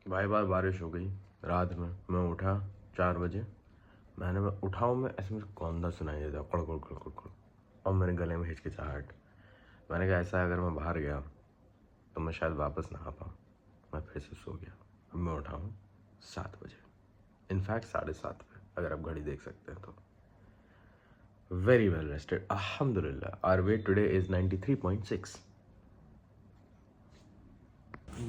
बार बार बारिश हो गई रात में। मैं उठा 4 बजे। मैं उठाऊँ, मैं ऐसे मुझे कौंदा सुनाई देता कड़ कड़ कड़ कड़ कड़, और मेरे गले में हिचकिचाहट। मैंने कहा ऐसा है, अगर मैं बाहर गया तो मैं शायद वापस ना आ पाऊँ। मैं फिर से सो गया। अब मैं उठा हूँ 7 बजे, इनफैक्ट 7:30 पे, अगर आप घड़ी देख सकते हैं तो। वेरी वेल रेस्टेड अल्हम्दुलिल्लाह। Our weight today is 93.6।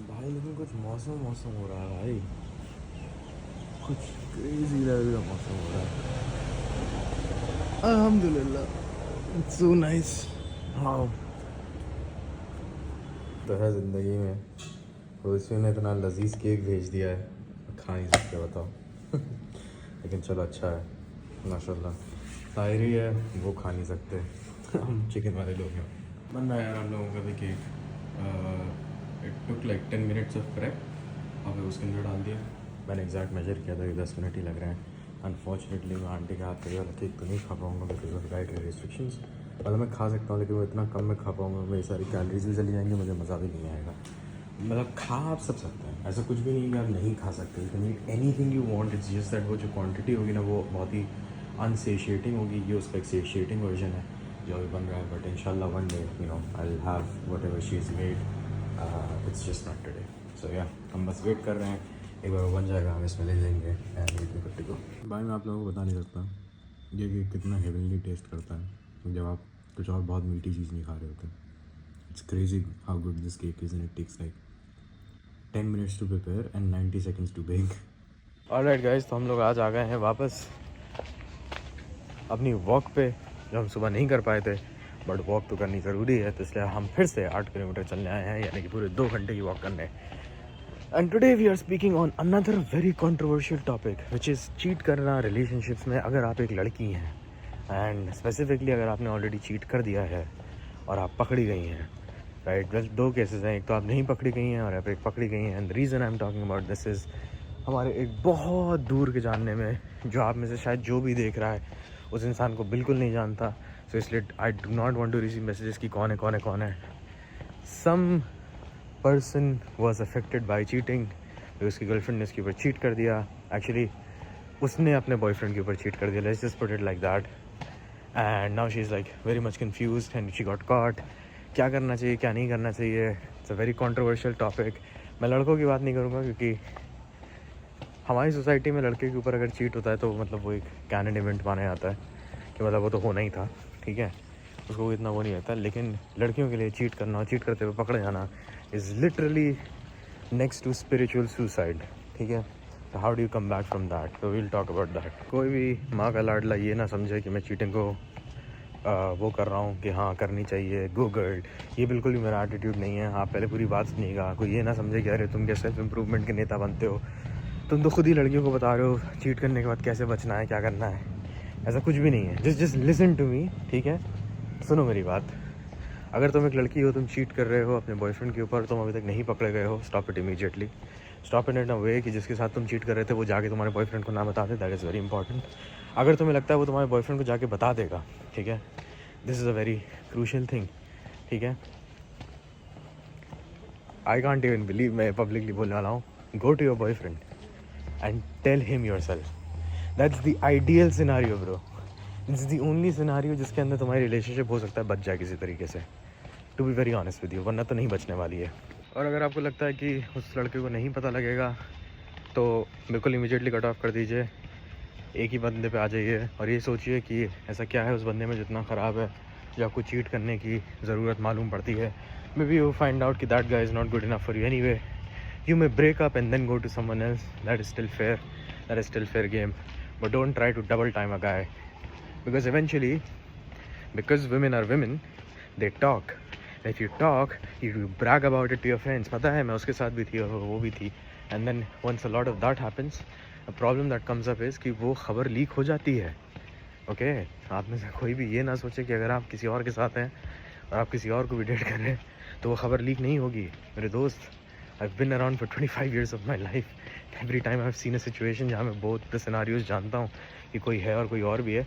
भाई लेकिन कुछ मौसम हो रहा है भाई, कुछ क्रेजी लेवल का मौसम हो रहा है। अल्हम्दुलिल्लाह, इट्स सो नाइस। हाँ, तो है ज़िंदगी में। खुशियों ने इतना लजीज केक भेज दिया है, खा नहीं सकते बताओ। लेकिन चलो अच्छा है, माशाल्लाह। शायरी है वो खा नहीं सकते। हम चिकन वाले लोग हैं। बन रहा है यार हम लोगों का भी cake. It took like 10 minutes of prep और फिर उसके अंदर डाल दिया। मैंने एग्जैक्ट मेजर किया था कि 10 मिनट ही लग रहे हैं। अनफॉर्चुनेटली मैं आंटी के हाथ का वाला केक तो नहीं खा पाऊँगा बिकॉज ऑफ डाइटरी रिस्ट्रिक्शंस। मतलब मैं खा सकता हूँ लेकिन वो इतना कम में खा पाऊँगा, मेरी सारी कैलोरीज भी चली जाएंगी, मुझे मज़ा भी नहीं आएगा। मतलब खा आप सब सकते हैं, ऐसा कुछ भी नहीं कि आप नहीं खा सकते। You can eat anything you want, it's just that वो जो क्वांटिटी होगी ना वो बहुत ही अनसेशिएटिंग होगी। ये उसका एक सेशिएटिंग वर्जन है जो अभी बन रहा है। बट इंशाल्लाह one day you know I will have whatever she is made. It's just not today. So या हम बस वेट कर रहे हैं, एक बार बन जाएगा हम इसमें ले लेंगे and we will good to go. भाई मैं आप लोगों को बता नहीं सकता ये कि कितना हेवनली टेस्ट करता है जब आप कुछ और बहुत मीठी चीज़ नहीं खा रहे होते। It's crazy how good this cake is and it takes like 10 minutes to prepare and 90 seconds to bake. Alright guys, तो हम लोग आज आ गए हैं वापस अपनी वॉक पे, जो हम सुबह नहीं कर पाए थे। बट वॉक तो करनी ज़रूरी है, तो इसलिए हम फिर से 8 किलोमीटर चलने आए हैं, यानी कि पूरे 2 घंटे की वॉक करने। And today we are speaking on another very controversial topic which is cheat करना रिलेशनशिप्स में अगर आप एक लड़की हैं। एंड स्पेसिफिकली अगर आपने ऑलरेडी चीट कर दिया है और आप पकड़ी गई हैं, राइट। वेल, 2 केसेस हैं, एक तो आप नहीं पकड़ी गई हैं और आप एक पकड़ी गई हैं। And the reason I am talking about this is हमारे एक बहुत दूर के जानने में, जो आप में से शायद जो भी देख रहा है उस इंसान को बिल्कुल नहीं जानता। सो इसलिए I do not want to receive messages कि कौन है कौन है कौन है। Some person was affected by cheating. उसकी गर्लफ्रेंड ने उसके ऊपर चीट कर दिया। एक्चुअली उसने अपने बॉयफ्रेंड के ऊपर चीट कर दिया, let's just put it like that. And now she is like very much confused and she got caught. क्या करना चाहिए क्या नहीं करना चाहिए, it's a very controversial topic. मैं लड़कों की बात नहीं करूँगा क्योंकि हमारी सोसाइटी में लड़के के ऊपर अगर चीट होता है तो मतलब वो एक कैनन इवेंट माना जाता है कि मतलब वो तो होना ही था, ठीक है, उसको इतना वो नहीं रहता। लेकिन लड़कियों के लिए चीट करना और चीट करते हुए पकड़े जाना is literally next to spiritual suicide, ठीक है। तो how do you come back from that, तो वील टॉक अबाउट दैट। कोई भी माँ का लाडला ये ना समझे कि मैं चीटिंग को वो कर रहा हूँ कि हाँ करनी चाहिए, गो गर्ल। ये बिल्कुल भी मेरा एटीट्यूड नहीं है। आप पहले पूरी बात सुनिएगा। कोई ये ना समझे कि अरे तुम क्या सेल्फ इम्प्रूवमेंट के नेता बनते हो, तुम तो खुद ही लड़कियों को बता रहे हो चीट करने के बाद कैसे बचना है, क्या करना है। ऐसा कुछ भी नहीं है। जस्ट लिसन टू मी, ठीक है, सुनो मेरी बात। अगर तुम एक लड़की हो, तुम चीट कर रहे हो अपने बॉयफ्रेंड के ऊपर, तुम अभी तक नहीं पकड़े गए हो, stop it immediately. Stop it in a way कि जिसके साथ तुम चीट कर रहे थे वो जाके तुम्हारे बॉयफ्रेंड को ना बता दे। That is very important. अगर तुम्हें लगता है वो तुम्हारे बॉयफ्रेंड को जाके बता देगा, ठीक है, this is a very crucial thing, ठीक है। आई कॉन्ट इवन बिलीव मैं पब्लिकली बोलने वाला हूँ, go to your boyfriend and tell him yourself. That's the ideal scenario bro. It's the only scenario जिसके अंदर तुम्हारी रिलेशनशिप हो सकता है बच जाए किसी तरीके से, to be very honest with you, वरना तो नहीं बचने वाली है। और अगर आपको लगता है कि उस लड़के को नहीं पता लगेगा तो बिल्कुल इमीडिएटली कट ऑफ कर दीजिए, एक ही बंदे पे आ जाइए और ये सोचिए कि ऐसा क्या है उस बंदे में जितना ख़राब है जो आपको चीट करने की ज़रूरत मालूम पड़ती है। Maybe you find out कि that guy is not good enough for you anyway. You may break up and then go to someone else. That is still fair. That is still fair game. But don't try to double time a guy. Because eventually, because women are women, they talk. And if you talk, you brag about it to your friends. पता है मैं उसके साथ भी थी और वो भी थी. And then once a lot of that happens, a problem that comes up is कि वो खबर लीक हो जाती है. ओके आप में से कोई भी ये ना सोचे कि अगर आप किसी और के साथ हैं और आप किसी और को भी डेट कर रहे हैं तो वो खबर लीक नहीं होगी। मेरे दोस्त, I've been around for 25 years of my life. Every time I've seen a situation जहाँ मैं both the scenarios जानता हूँ कि कोई है और कोई और भी है,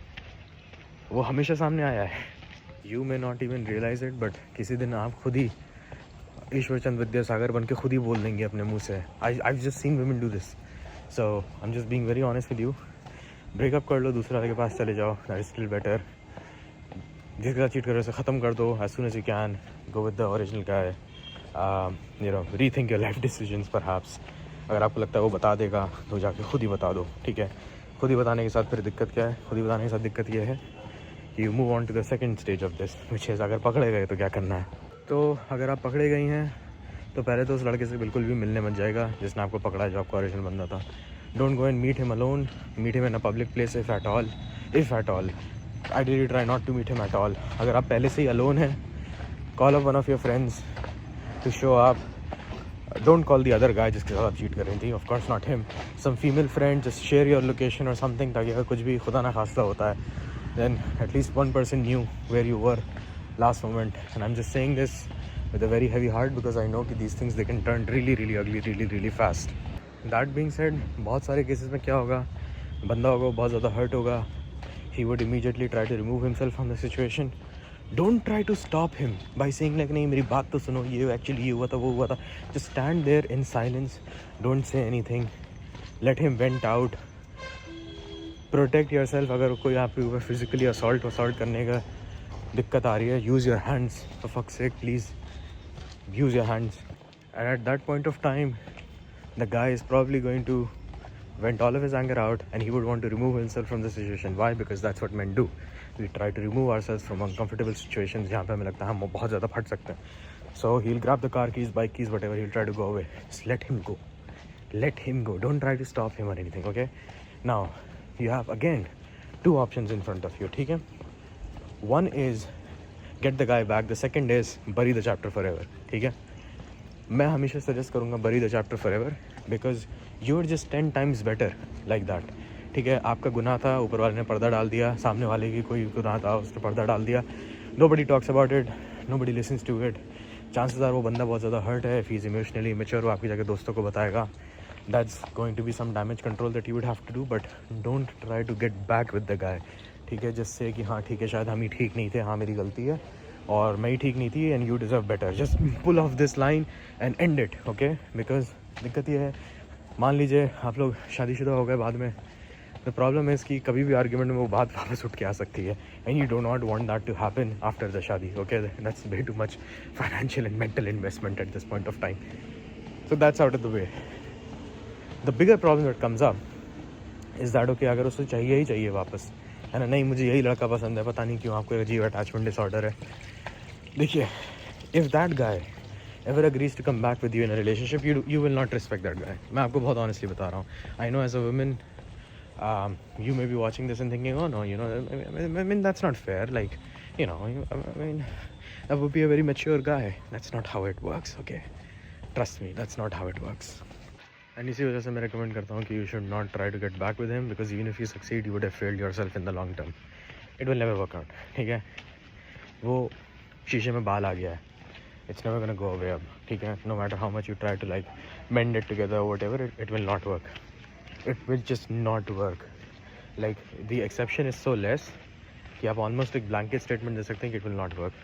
वो हमेशा सामने आया है। You may not even realize it, but किसी दिन आप खुद ही ईश्वर चंद विद्यासागर बन के खुद ही बोल देंगे अपने मुंह से. I've just seen women do this. So I'm just being very honest with you. Breakup कर लो, दूसरे वाले के पास चले जाओ, that is still better. जिसके साथ चीट कर रहे हो उसे ख़त्म कर दो as soon as you can. Go with the original guy. Rethink your life decisions perhaps. अगर आपको लगता है वो बता देगा तो जाके खुद ही बता दो, ठीक है. खुद ही बताने के साथ फिर दिक्कत क्या है? खुद ही बताने के साथ दिक्कत ये है कि you move on to the second stage of this, which is अगर पकड़े गए तो क्या करना है. तो अगर आप पकड़े गई हैं तो पहले तो उस लड़के से बिल्कुल भी मिलने मत जाएगा जिसने आपको पकड़ा है, जो आपका ओरिजिनल बंदा था. Don't go and meet him alone, meet him in a public place if at all. Ideally try not to meet him at all. अगर आप पहले से ही अलोन हैं, call up one of your friends to show up. Don't call the other guy जिसके साथ आप cheat कर रही थी. Of course not him. Some female friend, just share your location or something, ताकि अगर कुछ भी खुदा ना खास्ता होता है, then at least one person knew where you were last moment. And I'm just saying this with a very heavy heart because I know that these things they can turn really really ugly really fast. That being said, बहुत सारे cases में क्या होगा, बंदा होगा बहुत ज़्यादा hurt होगा. He would immediately try to remove himself from the situation. Don't try to stop him by saying like नहीं मेरी बात तो सुनो, ये actually ये हुआ था, वो हुआ था. Just stand there in silence. Don't say anything. Let him vent out. Protect yourself. अगर कोई आपके ऊपर physically assault करने का दिक्कत आ रही है, use your hands. For fuck's sake, please use your hands. And at that point of time, the guy is probably going to vent all of his anger out and he would want to remove himself from the situation. Why? Because that's what men do. We try to remove ourselves from uncomfortable situations जहाँ पे हमें लगता है हम बहुत ज़्यादा फट सकते हैं. So he'll grab the car keys, bike keys, whatever. He'll try to go away. Just let him go. Let him go. Don't try to stop him or anything. Okay? Now you have again 2 options in front of you. ठीक है? One is get the guy back. The second is bury the chapter forever. ठीक है? मैं हमेशा suggest करूँगा bury the chapter forever because you're just 10 times better like that. ठीक है, आपका गुनाह था, ऊपर वाले ने पर्दा डाल दिया, सामने वाले की कोई गुनाह था, उसने पर्दा डाल दिया. Nobody talks about it, nobody listens to it. Chances are वो बंदा बहुत ज़्यादा हर्ट है. If he is emotionally immature, वो आपकी जाके दोस्तों को बताएगा. That's going to be some damage control that you would have to do, but don't try to get back with the guy. ठीक है, जिससे कि हाँ ठीक है शायद हम ही ठीक नहीं थे, हाँ मेरी गलती है और मैं ही ठीक नहीं थी and you deserve better. Just pull off this line and end it. Okay, because दिक्कत ये है, मान लीजिए आप लोग शादीशुदा हो गए बाद में, द प्रॉब्लम है कि कभी भी आर्ग्यूमेंट में वो बात वापस उठ के आ सकती है and you do not want that to happen after the शादी. Okay, that's way too much financial and mental investment at this point of time. So that's out of the way. The bigger problem that comes up is that okay, अगर उसे चाहिए ही चाहिए वापस, है ना, नहीं मुझे यही लड़का पसंद है, पता नहीं क्यों आपको अजीब अटैचमेंट डिसऑर्डर है. देखिए, if that guy ever agrees to come back with you in a relationship, you will not respect that guy. मैं आपको बहुत honestly बता रहा हूँ. I know as a woman, you may be watching this and thinking, oh no, you know, I mean that's not fair. Like, you know, I mean, that would be a very mature guy. That's not how it works. Okay, trust me, that's not how it works. And इसी वजह से मैं recommend करता हूँ कि you should not try to get back with him because even if you succeed, you would have failed yourself in the long term. It will never work out. ठीक है, वो शीशे में बाल आ गया है. It's never gonna go away अब. ठीक है, no matter how much you try to like mend it together or whatever, it will not work. It will just not work. Like the exception is so less कि आप almost एक blanket statement दे सकते हैं कि it will not work.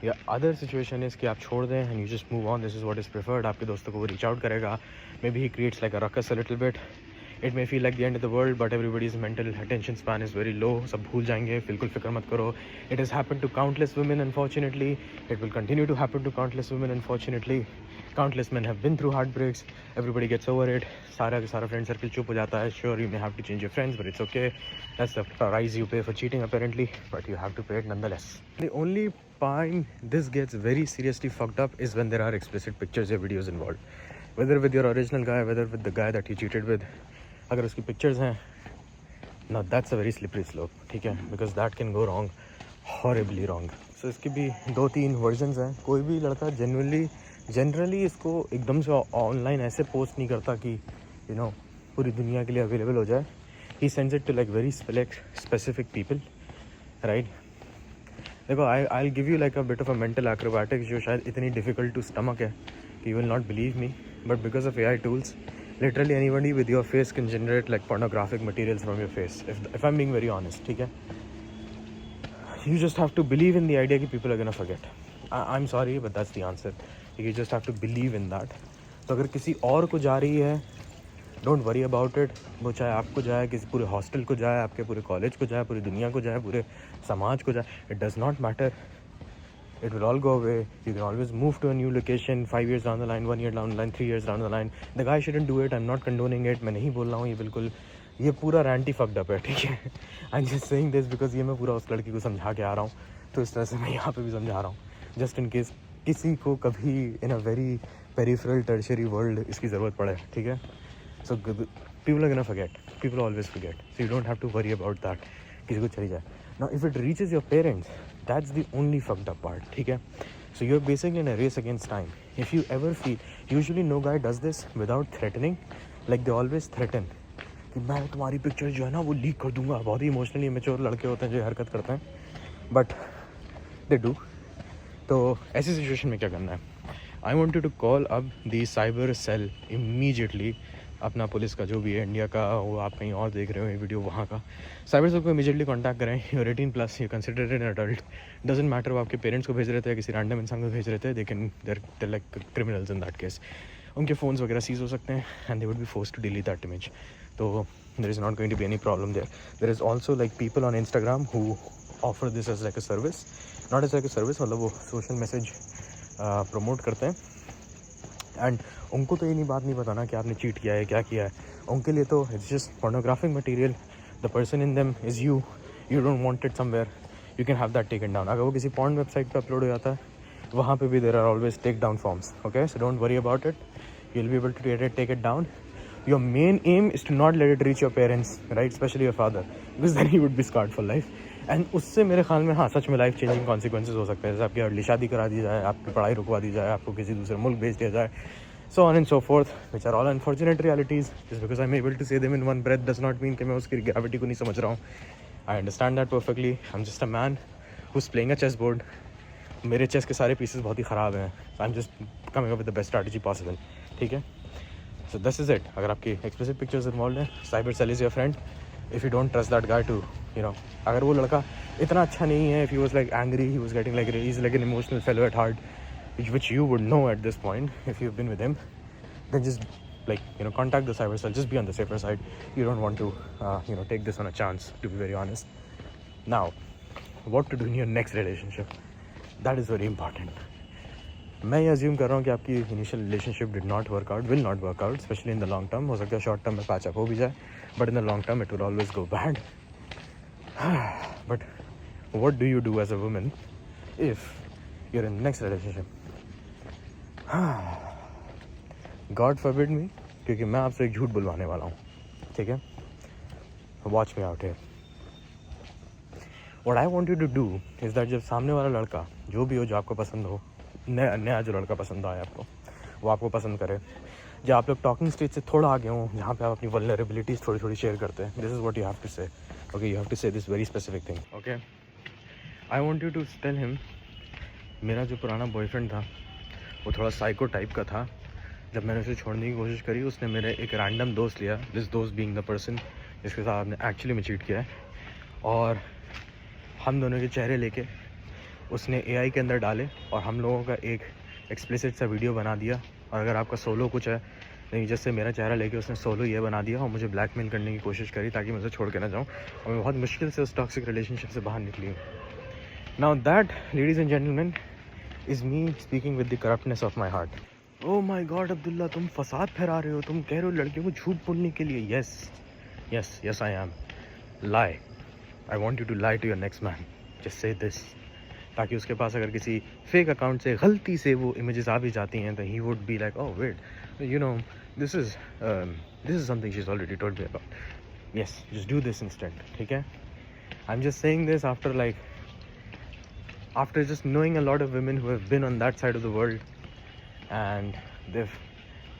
या other situation is कि आप छोड़ दें and you just move on. This is what is preferred. आपके दोस्तों को वो reach out करेगा. Maybe he creates like a ruckus a little bit. It may feel like the end of the world, but everybody's mental attention span is very low. सब भूल जाएंगे, बिल्कुल फिक्र मत करो. It has happened to countless women, unfortunately. It will continue to happen to countless women, unfortunately. Countless men have been through heartbreaks. Everybody gets over it. सारा का सारा friend circle चुप हो जाता है. Sure, you may have to change your friends, but it's okay. That's the price you pay for cheating, apparently. But you have to pay it nonetheless. The only time this gets very seriously fucked up is when there are explicit pictures or videos involved. Whether with your original guy, whether with the guy that you cheated with. अगर उसकी pictures हैं, now that's a very slippery slope. ठीक है, because that can go wrong, horribly wrong. So इसकी भी 2-3 versions हैं. कोई भी लड़का जनरली इसको एकदम से ऑनलाइन ऐसे पोस्ट नहीं करता कि you know पूरी दुनिया के लिए अवेलेबल हो जाए. He sends it to like very specific people, right? देखो, I'll give you like a bit of a mental acrobatics जो शायद इतनी difficult to stomach है कि you will not believe me, but because of AI tools, literally anybody with your face can generate like pornographic materials from your face, if I'm being very honest. ठीक है, you just have to believe in the idea that people are gonna forget. I'm sorry but that's the answer. You just have to believe in that. तो अगर किसी और को जा रही है, डोंट वरी अबाउट इट. वो चाहे आपको जाए, किसी पूरे हॉस्टल को जाए, आपके पूरे कॉलेज को जाए, पूरी दुनिया को जाए, पूरे समाज को जाए, it does not matter. It will all go away. You can always move to a new location 5 years down the line, 1 year down the line, 3 years down the line. The guy shouldn't do it. I'm not condoning it. मैं नहीं बोल रहा हूँ ये बिल्कुल, ये पूरा रैंटी fucked up है, ठीक है. I'm just saying this because ये मैं पूरा उस लड़की को समझा के आ रहा हूँ, तो इस तरह से मैं यहाँ पे भी समझा रहा हूँ, जस्ट इन केस किसी को कभी in a very peripheral tertiary world इसकी ज़रूरत पड़े, ठीक है. So people are gonna forget, people always forget, so you don't have to worry about that, किसी को चली जाए. Now if it reaches your parents, that's the only fucked up part, ठीक है. So you're basically in a race against time. If you ever feel, usually no guy does this without threatening, like they always threaten कि मैं तुम्हारी picture जो है ना वो leak कर दूंगा. बहुत ही इमोशनली मैच्योर लड़के होते हैं जो हरकत करते हैं, बट दे डू. तो ऐसी सिचुएशन में क्या करना है? I want you to call up the cyber cell immediately. अपना पुलिस का जो भी है इंडिया का, वो आप कहीं और देख रहे हो ये वीडियो, वहाँ का साइबर सेल को इमीजिएटली कांटेक्ट करें. You're 18+, you consider an adult, doesn't matter वो आपके पेरेंट्स को भेज रहे थे या किसी रैंडम इंसान को भेज रहे थे, they can there like criminals in that case. उनके फ़ोन्स वगैरह सीज हो सकते हैं and they would be forced to delete that image. तो there is not going to be any problem there. There is also like people on Instagram who offer this as like a service, not as like a service, मतलब वो social message promote करते हैं. And उनको तो ये बात नहीं बताना कि आपने चीट किया है, क्या किया है. उनके लिए तो it's just pornographic material. The person in them is you don't want it somewhere, you can have that taken down. अगर वो किसी पॉर्न वेबसाइट पे अपलोड हो जाता है, वहाँ पे भी there are always take down forms. Okay, so don't worry about it, you will be able to take it down. Your main aim is to not let it reach your parents, right, specially your father, because then he would be scared for life. And उससे मेरे ख्याल में हाँ सच में life changing consequences हो सकते हैं. जैसे आपकी अर्ली शादी करा दी जाए, आपकी पढ़ाई रुकवा दी जाए, आपको किसी दूसरे मुल्क भेज दिया जाए, so on and so forth, which are all unfortunate realities. Just because I'm able to say them in one breath does not mean कि मैं उसकी gravity को नहीं समझ रहा हूँ. I understand that perfectly. I'm just a man who's playing a chessboard. मेरे chess के सारे पीसेस बहुत ही ख़राब हैं. I'm just coming up with the best strategy possible. ठीक है? So this is it. अगर आपकी explicit pictures involved हैं, cyber cell is your friend. If you don't trust that guy to, you know, अगर वो लड़का इतना अच्छा नहीं है, if he was like angry, he was getting like, he's like an emotional fellow at heart, which you would know at this point if you've been with him, then just like, you know, contact the cyber cell. Just be on the safer side. You don't want to you know, take this on a chance, to be very honest. Now, what to do in your next relationship, that is very important. मैं ये assume कर रहा हूँ कि आपकी initial relationship did not work out, will not work out, especially in the long term. हो सकता है short term में patch up हो भी जाए, but in the long term it will always go bad. But what do you do as a woman if you're in the next relationship? God forbid me, क्योंकि मैं आपसे एक झूठ बुलवाने वाला हूँ, ठीक है. Watch me out here. What I want you to do is that जब सामने वाला लड़का जो भी हो, जो आपको पसंद हो, नया जो लड़का पसंद आए आपको, वो आपको पसंद करे, जब आप लोग टॉकिंग स्टेज से थोड़ा आगे हों, जहाँ पे आप अपनी वल्नरेबिलिटीज़ थोड़ी थोड़ी शेयर करते हैं, this is what you have to say. Okay, you have to say this very specific thing. Okay, I want you to tell him, मेरा जो पुराना बॉयफ्रेंड था वो थोड़ा साइको टाइप का था. जब मैंने उसे छोड़ने की कोशिश करी, उसने मेरे एक रैंडम दोस्त लिया, दिस दोस्त बीइंग द पर्सन जिसके साथ आपने एक्चुअली में चीट किया है, और हम दोनों के चेहरे लेके उसने AI के अंदर डाले और हम लोगों का एक एक्सप्लिसिट सा वीडियो बना दिया. और अगर आपका सोलो कुछ है, नहीं, जैसे मेरा चेहरा लेके उसने सोलो ये बना दिया और मुझे ब्लैकमेल करने की कोशिश करी ताकि मैं उसे छोड़ के ना जाऊँ, और मैं बहुत मुश्किल से उस टॉक्सिक रिलेशनशिप से बाहर निकली हूँ. Now that, ladies and gentleman, is me speaking with the corruptness of my heart. Oh my God, Abdullah, तुम फसाद फैला रहे हो, तुम कह रहे हो लड़कियों को झूठ बोलने के लिए. Yes, yes, yes I am. Lie. I want you to lie to your next man. Just say this. ताकि उसके पास अगर किसी फेक अकाउंट से गलती से वो इमेजेस आ भी जाती हैं, तो he would be like, oh wait, you know, this is something she's already told me about. Yes, just do this instead. ठीक है? I'm just saying this after just knowing a lot of women who have been on that side of the world and they've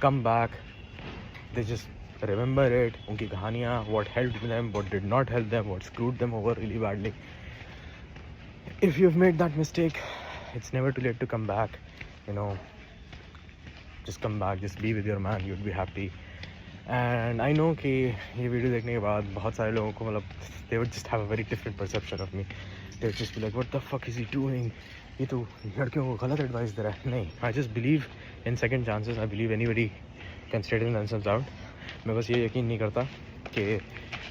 come back, they just remember it, unki kahaniyan, what helped them, what did not help them, what screwed them over really badly. If you've made that mistake, it's never too late to come back, you know. Just come back, just be with your man, you'd be happy. And I know कि ये video देखने के बाद बहुत सारे लोगों को, मतलब, they would just have a very different perception of me. They would just be like, what the fuck is he doing? ये तो लड़कियों को गलत एडवाइस दे रहा है। नहीं, I just believe in second chances. I believe anybody can straighten themselves out. मैं बस ये यकीन नहीं करता कि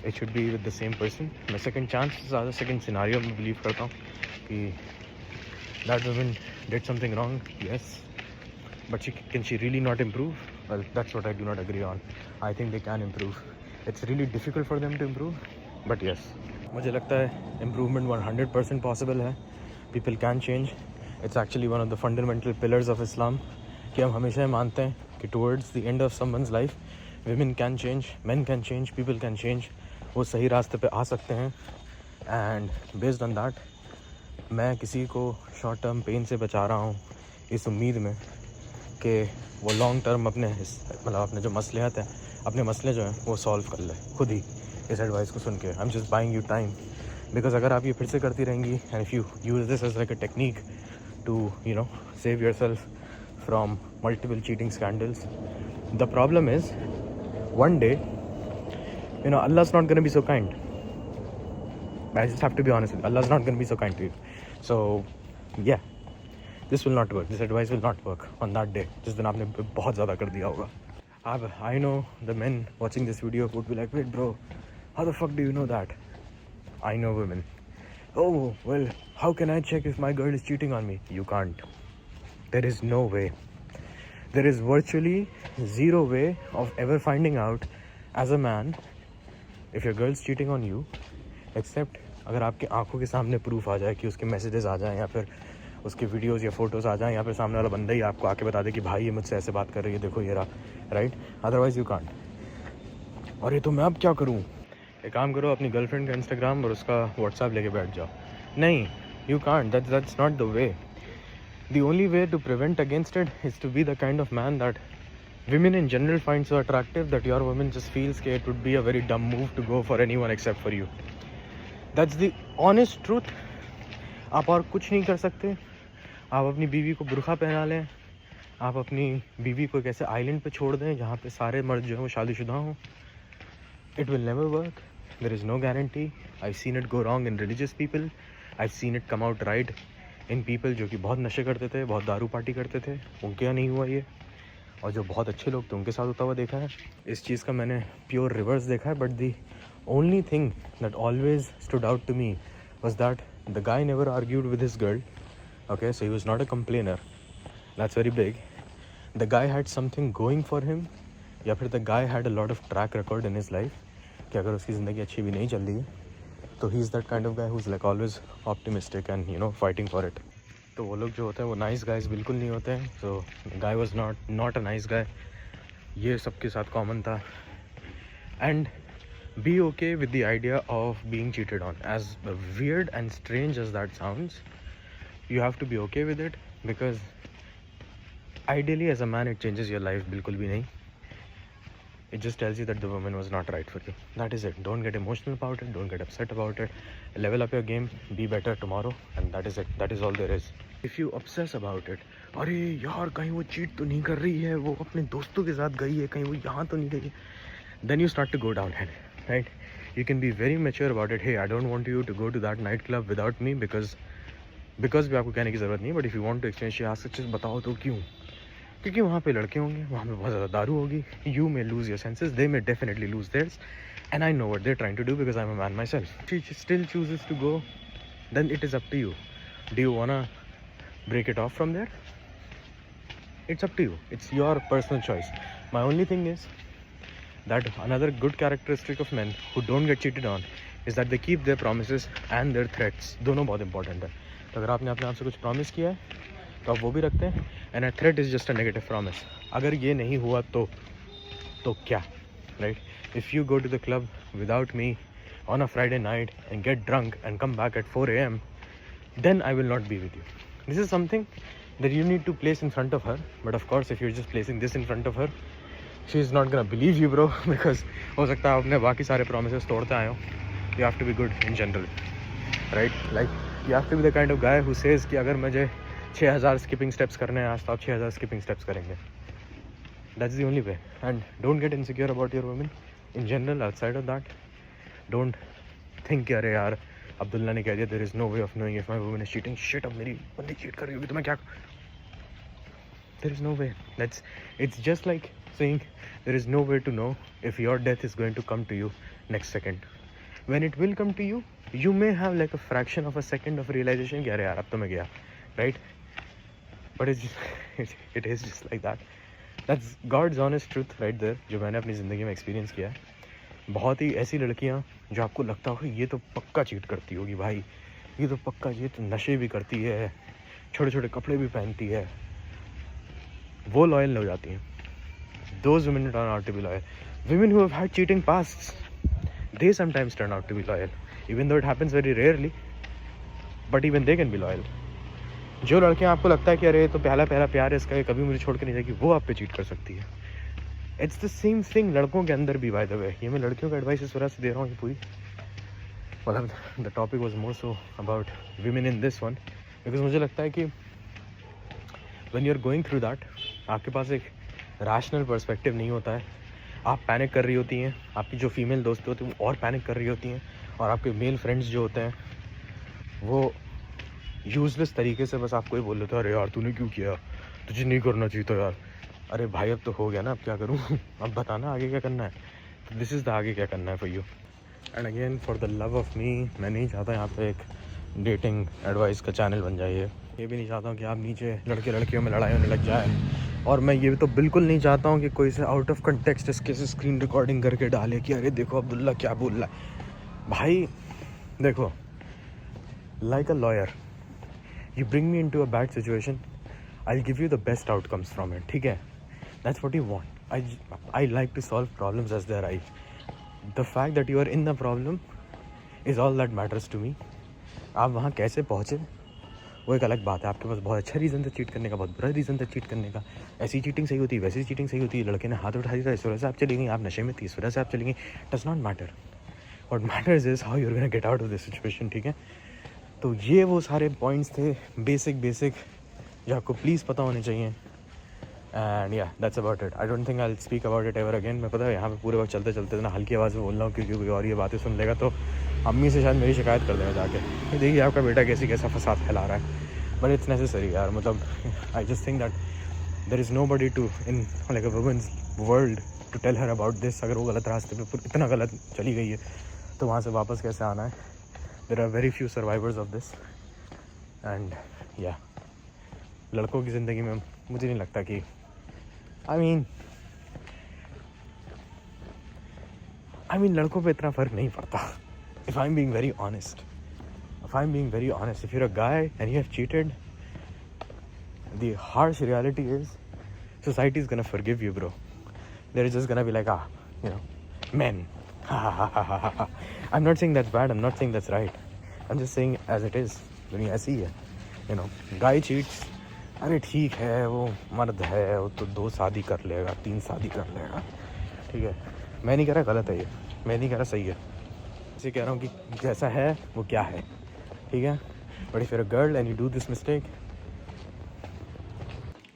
it should be with the same person. मैं सेकंड चांस से ज़्यादा सेकंड सिनारियो में बिलीव करता हूँ कि that woman did something wrong, yes, but can she really not improve? Well, that's what I do not agree on. I think they can improve. It's really difficult for them to improve, but yes, मुझे लगता है improvement 100% possible है. People can change. It's actually one of the fundamental pillars of Islam कि हम हमेशा ये मानते हैं कि towards the end of someone's life, women can change, men can change, people can change. वो सही रास्ते पे आ सकते हैं. And based on that, मैं किसी को short term pain से बचा रहा हूँ इस उम्मीद में कि वो लॉन्ग टर्म अपने मतलब अपने जो मसलियात हैं, अपने मसले जो हैं वो सॉल्व कर ले खुद ही इस एडवाइस को सुन के. I am just buying you time, because अगर आप ये फिर से करती रहेंगी and if you use this as like a technique to you know save yourself from multiple cheating scandals, the problem is one day you know Allah's not going to be so kind. I just have to be honest with you. Allah's not going to be so kind to you. So yeah, this will not work. This advice will not work on that day जिस दिन आपने बहुत ज़्यादा कर दिया होगा. अब I know the men watching this video would be like, wait bro, how the fuck do you know that? I know women. Oh well, how can I check if my girl is cheating on me? You can't. There is no way. There is virtually zero way of ever finding out as a man if your girl's cheating on you, except अगर आपके आंखों के सामने proof आ जाए कि उसके messages आ जाएं या फिर उसके वीडियोस या फोटोज़ आ जाएं या फिर सामने वाला बंदा ही आपको आके बता दे कि भाई ये मुझसे ऐसे बात कर रही है, देखो ये रहा, राइट? Otherwise you can't. और ये तो मैं अब क्या करूँ? एक काम करो, अपनी गर्लफ्रेंड का इंस्टाग्राम और उसका व्हाट्सएप लेके बैठ जाओ. नहीं, you can't. That's not the way. The only way to prevent against it is to be the kind of man that women in general find so attractive that your woman just feels that it would be a very dumb move to go for anyone except for you. That's the honest truth. आप और कुछ नहीं कर सकते. आप अपनी बीवी को बुर्का पहना लें, आप अपनी बीवी को एक ऐसे आइलैंड पे छोड़ दें जहाँ पे सारे मर्द जो हैं वो शादीशुदा हों. It will never work. There is no guarantee. I've seen it go wrong in religious people. I've seen it come out right in people जो कि बहुत नशे करते थे, बहुत दारू पार्टी करते थे, उनके यहाँ नहीं हुआ ये. और जो बहुत अच्छे लोग थे उनके साथ होता हुआ देखा है. इस चीज़ का मैंने प्योर रिवर्स देखा है. But the only thing that always stood out to me was that the guy never argued with his girl. Okay, so he was not a complainer. That's very big. The guy had something going for him, या फिर the guy had a lot of track record in his life कि अगर उसकी ज़िंदगी अच्छी भी नहीं चल रही है तो he is that kind of guy who is like always optimistic and you know fighting for it. तो वो लोग जो होते हैं वो नाइस गाइज बिल्कुल नहीं होते हैं. So guy was not a nice guy. ये सबके साथ कॉमन था. And be okay with the idea of being cheated on. As weird and strange as that sounds, you have to be okay with it, because ideally as a man it changes your life बिल्कुल भी नहीं. It just tells you that the woman was not right for you. That is it. Don't get emotional about it. Don't get upset about it. Level up your game. Be better tomorrow. And that is it. That is all there is. If you obsess about it, अरे यार कहीं वो cheat तो नहीं कर रही है, वो अपने दोस्तों के साथ गई है, कहीं वो यहाँ तो नहीं गई है, then you start to go downhill, right? You can be very mature about it. Hey, I don't want you to go to that night club without me because भी आपको कहने की ज़रूरत नहीं है. But if you want to exchange, she asks, बताओ तो क्यों? क्योंकि वहाँ पे लड़के होंगे, वहाँ पे बहुत ज़्यादा दारू होगी. You may lose your senses, they may definitely lose theirs, and I know what they are trying to do because I am a man myself. She still chooses to go, then it is up to you. Do you wanna break it off from there? It's up to you. It's your personal choice. My only thing is that another good characteristic of man who don't get cheated on is that they keep their promises and their threats. दोनों बहुत important है. तो अगर आपने अपने आप से कुछ प्रॉमिस किया है तो आप वो भी रखते हैं. And a threat is just a negative promise. अगर ये नहीं हुआ तो क्या, right? If you go to the club without me on a Friday night and get drunk and come back at 4 AM, then I will not be with you. This is something that you need to place in front of her. But of course, if you're just placing this in front of her, she is not gonna believe you, bro. Because हो सकता है आपने बाकी सारे promises तोड़ते आए हो. You have to be good in general, right? Like you have to be the kind of guy who says कि अगर मुझे 6000 स्किपिंग स्टेप्स करने हैं आज तो आप 6000 स्किपिंग स्टेप्स करेंगे. That's the only way. And don't get insecure about your women in general. Outside of that, don't think अरे यार अब्दुल्ला ने कह दिया there is no way of knowing if my woman is cheating, shit अब मेरी बंदी cheat कर रही होगी तो मैं क्या, there is no way, that's it's just like saying there is no way to know if your death is going to come to you next second. When it will come to you, you may have like a fraction of a second of realization कि अरे यार अब तो मैं गया, right? But it is just like that. That's God's honest truth right there, जो मैंने अपनी ज़िंदगी में एक्सपीरियंस किया है. बहुत ही ऐसी लड़कियाँ जो आपको लगता हो ये तो पक्का चीट करती होगी भाई, ये तो पक्का, ये तो नशे भी करती है, छोटे छोटे कपड़े भी पहनती है, वो लॉयल हो जाती हैं. Those women turn out to be loyal. Women who have had cheating pasts, they sometimes turn out to be loyal. Even though it happens very rarely, but even they can be loyal. जो लड़कियां आपको लगता है कि अरे तो पहला प्यार है इसका, कभी मुझे छोड़ के नहीं जाएगी, वो आप पे चीट कर सकती है. इट्स द सेम थिंग लड़कों के अंदर भी, बाय द वे. ये मैं लड़कियों का एडवाइस इस वजह से दे रहा हूँ ये पूरी, मतलब the topic was more so about women in this one, because मुझे लगता है कि when you are going through that, आपके पास एक रैशनल पर्सपेक्टिव नहीं होता है. आप पैनिक कर रही होती हैं, आपकी जो फीमेल दोस्त होती हैं वो और पैनिक कर रही होती हैं, और आपके मेल फ्रेंड्स जो होते हैं वो यूजलेस तरीके से बस आपको ही बोल लेते हैं, अरे यार तूने क्यों किया, तुझे नहीं करना चाहिए था यार, अरे भाई अब तो हो गया ना, अब क्या करूँ अब बताना आगे क्या करना है. तो दिस इज़ द आगे क्या करना है for you. And again for the love of me, मैं नहीं चाहता यहाँ पे एक डेटिंग एडवाइस का चैनल बन जाए. ये भी नहीं चाहता हूँ कि आप नीचे लड़के लड़कियों में लड़ाई होने लग जाए, और मैं ये तो बिल्कुल नहीं चाहता हूँ कि कोई से आउट ऑफ कंटेक्स्ट इसके से स्क्रीन रिकॉर्डिंग करके डाले कि अरे देखो अब्दुल्ला क्या बोल रहा है. भाई देखो, like a lawyer, you bring me into a bad situation, I will give you the best outcomes from it, ठीक है. That's what you want. I like to solve problems as they arise. The fact that you are in the problem is all that matters to me. आप वहाँ कैसे पहुँचे वो एक अलग बात है. आपके पास बहुत अच्छा रीज़न था चीट करने का, बहुत बुरा रीज़न था चीट करने का. ऐसी चीटिंग सही होती है, वैसी चीटिंग सही होती है, लड़के ने हाथ उठा दिया इस वजह से आप चली गई, आप नशे में थी इस वजह से आप चली गई. Does not matter. What matters is how you are gonna get out of this situation, ठीक है. तो ये वो सारे पॉइंट्स थे बेसिक जो आपको प्लीज़ पता होने चाहिए. एंड या that's about it. I don't think I will speak about it ever again. मैं पता है यहाँ पे पूरे वक्त चलते चलते ना हल्की आवाज़ में बोल रहा हूँ, क्योंकि कोई और ये बातें सुन लेगा तो अम्मी से शायद मेरी शिकायत कर देगा जाके, देखिए आपका बेटा कैसा फसाद फैला रहा है. बट इट्स नेसेसरी यार, मतलब I just think that there is nobody to in like a women's world to tell her about this. अगर वो गलत रास्ते पे इतना गलत चली गई है तो वहाँ से वापस कैसे आना है. There are very few survivors of this. And या लड़कों की ज़िंदगी में मुझे नहीं लगता कि आई मीन लड़कों पे इतना फ़र्क नहीं पड़ता. If I am being very honest, if you're a guy and you have cheated, the harsh reality is society is gonna forgive you, bro. They're just gonna be like, men. I'm not saying that's bad, I'm not saying that's right, I'm just saying as it is. दुनिया ऐसी है, guy cheats, अरे ठीक है वो मर्द है, वो तो 2 शादी कर लेगा, 3 शादी कर लेगा, ठीक है. मैं नहीं कह रहा गलत है ये, मैं नहीं कह रहा सही है, इसे कह रहा हूँ कि जैसा है वो क्या है, ठीक है. But if you're a girl and you do this mistake.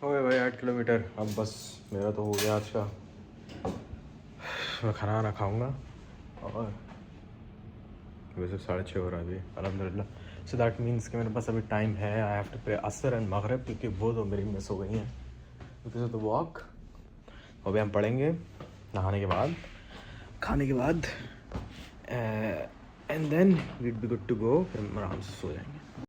ओए भाई 8 किलोमीटर, अब बस मेरा तो हो गया आज का. मैं खाना खाऊंगा और वैसे 6:30 हो रहा है अभी अल्हम्दुलिल्लाह. सो दैट मीन्स कि मेरे पास अभी टाइम है. आई हैव टू प्रे असर एंड मगरिब, क्योंकि वो तो मेरी मिस हो गई हैं बिकॉज ऑफ द वॉक. अभी हम पढ़ेंगे नहाने के बाद, खाने के बाद, and then we'd be good to go. फिर आराम से सो जाएंगे.